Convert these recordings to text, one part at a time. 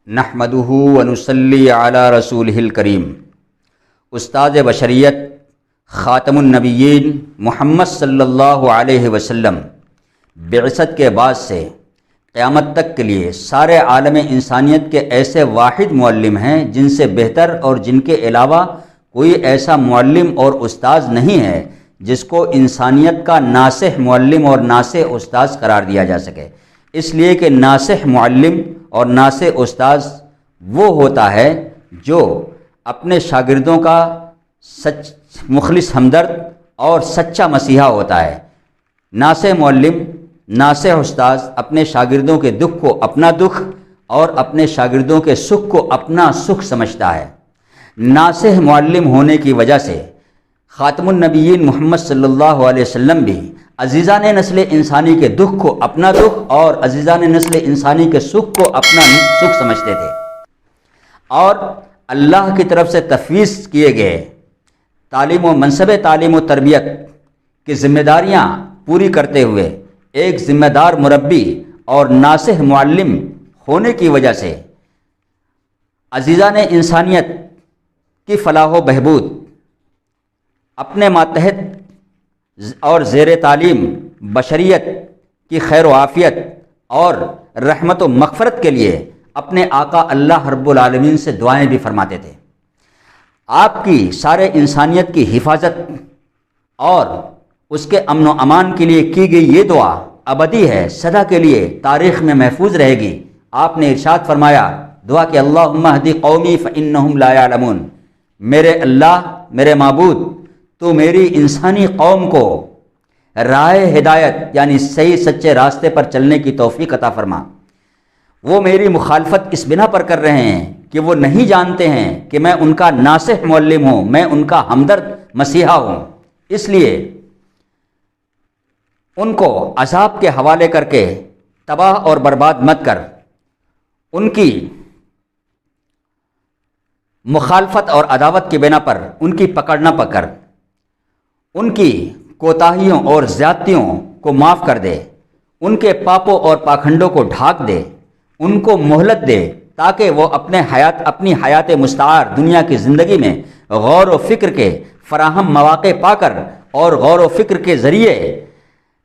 نحمدہ ونصلی علی رسولہ الکریم۔ استاد بشریت خاتم النبیین محمد صلی اللہ علیہ وسلم بعثت کے بعد سے قیامت تک کے لیے سارے عالم انسانیت کے ایسے واحد معلم ہیں جن سے بہتر اور جن کے علاوہ کوئی ایسا معلم اور استاذ نہیں ہے جس کو انسانیت کا ناصح معلم اور ناصح استاذ قرار دیا جا سکے، اس لیے کہ ناصح معلم اور ناصح استاذ وہ ہوتا ہے جو اپنے شاگردوں کا مخلص ہمدرد اور سچا مسیحا ہوتا ہے۔ ناصح معلم، ناصح استاذ اپنے شاگردوں کے دکھ کو اپنا دکھ اور اپنے شاگردوں کے سکھ کو اپنا سکھ سمجھتا ہے۔ ناصح معلم ہونے کی وجہ سے خاتم النبیین محمد صلی اللہ علیہ وسلم بھی عزیزان نسل انسانی کے دکھ کو اپنا دکھ اور عزیزان نسل انسانی کے سکھ کو اپنا سکھ سمجھتے تھے، اور اللہ کی طرف سے تفویض کیے گئے تعلیم و منصب تعلیم و تربیت کی ذمہ داریاں پوری کرتے ہوئے ایک ذمہ دار مربی اور ناصح معلم ہونے کی وجہ سے عزیزان انسانیت کی فلاح و بہبود، اپنے ماتحت اور زیر تعلیم بشریت کی خیر و عافیت اور رحمت و مغفرت کے لیے اپنے آقا اللہ رب العالمین سے دعائیں بھی فرماتے تھے۔ آپ کی سارے انسانیت کی حفاظت اور اس کے امن و امان کے لیے کی گئی یہ دعا ابدی ہے، سدا کے لیے تاریخ میں محفوظ رہے گی۔ آپ نے ارشاد فرمایا دعا کہ اللہم اہدی قومی فانہم لا یعلمون، میرے اللہ، میرے معبود، تو میری انسانی قوم کو راہ ہدایت یعنی صحیح سچے راستے پر چلنے کی توفیق عطا فرما۔ وہ میری مخالفت اس بنا پر کر رہے ہیں کہ وہ نہیں جانتے ہیں کہ میں ان کا ناصح معلم ہوں، میں ان کا ہمدرد مسیحا ہوں، اس لیے ان کو عذاب کے حوالے کر کے تباہ اور برباد مت کر، ان کی مخالفت اور عداوت کی بنا پر ان کی پکڑ نہ پکڑ، ان کی کوتاہیوں اور زیادتیوں کو معاف کر دے، ان کے پاپوں اور پاکھنڈوں کو ڈھانک دے، ان کو مہلت دے تاکہ وہ اپنی حیات مستعار دنیا کی زندگی میں غور و فکر کے فراہم مواقع پا کر اور غور و فکر کے ذریعے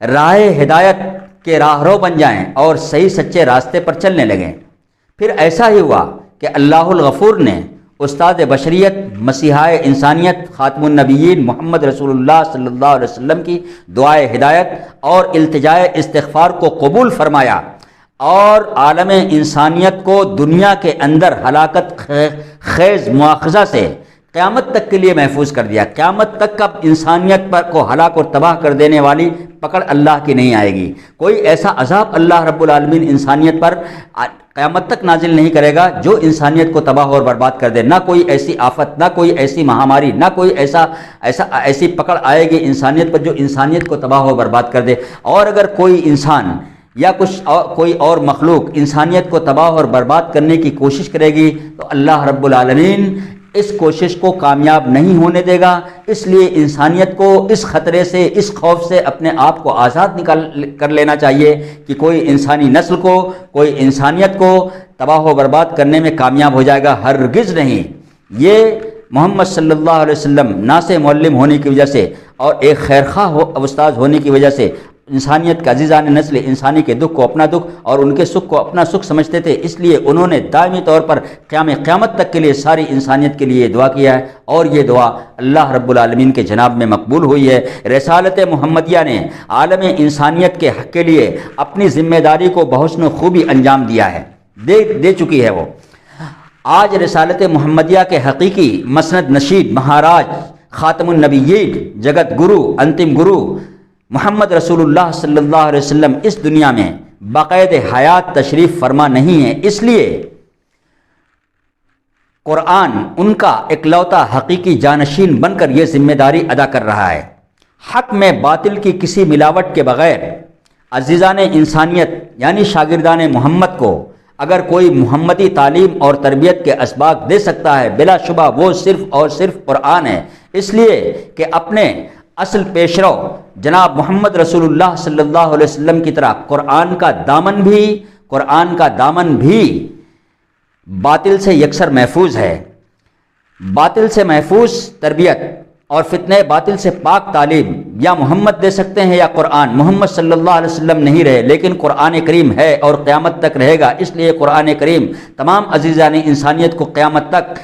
راہ ہدایت کے راہرو بن جائیں اور صحیح سچے راستے پر چلنے لگیں۔ پھر ایسا ہی ہوا کہ اللہ الغفور نے استاد بشریت مسیحائے انسانیت خاتم النبیین محمد رسول اللہ صلی اللہ علیہ وسلم کی دعائے ہدایت اور التجائے استغفار کو قبول فرمایا اور عالم انسانیت کو دنیا کے اندر ہلاکت خیز مواخذہ سے قیامت تک کے لیے محفوظ کر دیا۔ قیامت تک کا انسانیت پر کو ہلاک اور تباہ کر دینے والی پکڑ اللہ کی نہیں آئے گی، کوئی ایسا عذاب اللہ رب العالمین انسانیت پر قیامت تک نازل نہیں کرے گا جو انسانیت کو تباہ اور برباد کر دے۔ نہ کوئی ایسی آفت، نہ کوئی ایسی مہاماری، نہ کوئی ایسی پکڑ آئے گی انسانیت پر جو انسانیت کو تباہ اور برباد کر دے۔ اور اگر کوئی انسان یا کوئی اور مخلوق انسانیت کو تباہ اور برباد کرنے کی کوشش کرے گی تو اللہ رب العالمین اس کوشش کو کامیاب نہیں ہونے دے گا۔ اس لیے انسانیت کو اس خطرے سے، اس خوف سے اپنے آپ کو آزاد کر لینا چاہیے کہ کوئی انسانی نسل کو، کوئی انسانیت کو تباہ و برباد کرنے میں کامیاب ہو جائے گا، ہرگز نہیں۔ یہ محمد صلی اللہ علیہ وسلم ناصح معلم ہونے کی وجہ سے اور ایک خیرخواہ استاذ ہونے کی وجہ سے انسانیت کا عزیزان نسل انسانی کے دکھ کو اپنا دکھ اور ان کے سکھ کو اپنا سکھ سمجھتے تھے، اس لیے انہوں نے دائمی طور پر قیامت تک کے لیے ساری انسانیت کے لیے دعا کیا ہے، اور یہ دعا اللہ رب العالمین کے جناب میں مقبول ہوئی ہے۔ رسالت محمدیہ نے عالم انسانیت کے حق کے لیے اپنی ذمہ داری کو بحسن و خوبی انجام دیا ہے، دے چکی ہے۔ وہ آج رسالت محمدیہ کے حقیقی مسند نشید مہاراج خاتم النبیین جگت گرو انتم گرو محمد رسول اللہ صلی اللہ علیہ وسلم اس دنیا میں باقاعد حیات تشریف فرما نہیں ہے، اس لیے قرآن ان کا اکلوتا حقیقی جانشین بن کر یہ ذمہ داری ادا کر رہا ہے۔ حق میں باطل کی کسی ملاوٹ کے بغیر عزیزان انسانیت یعنی شاگردان محمد کو اگر کوئی محمدی تعلیم اور تربیت کے اسباق دے سکتا ہے، بلا شبہ وہ صرف اور صرف قرآن ہے، اس لیے کہ اپنے اصل پیشرو جناب محمد رسول اللہ صلی اللہ علیہ وسلم کی طرح قرآن کا دامن بھی باطل سے یکسر محفوظ ہے۔ باطل سے محفوظ تربیت اور فتنہ باطل سے پاک تعلیم یا محمد دے سکتے ہیں یا قرآن۔ محمد صلی اللہ علیہ وسلم نہیں رہے لیکن قرآن کریم ہے اور قیامت تک رہے گا، اس لیے قرآن کریم تمام عزیزان انسانیت کو قیامت تک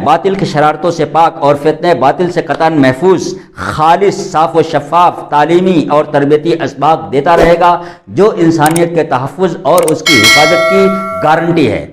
باطل کی شرارتوں سے پاک اور فتنہ باطل سے قطعاً محفوظ، خالص، صاف و شفاف تعلیمی اور تربیتی اسباق دیتا رہے گا جو انسانیت کے تحفظ اور اس کی حفاظت کی گارنٹی ہے۔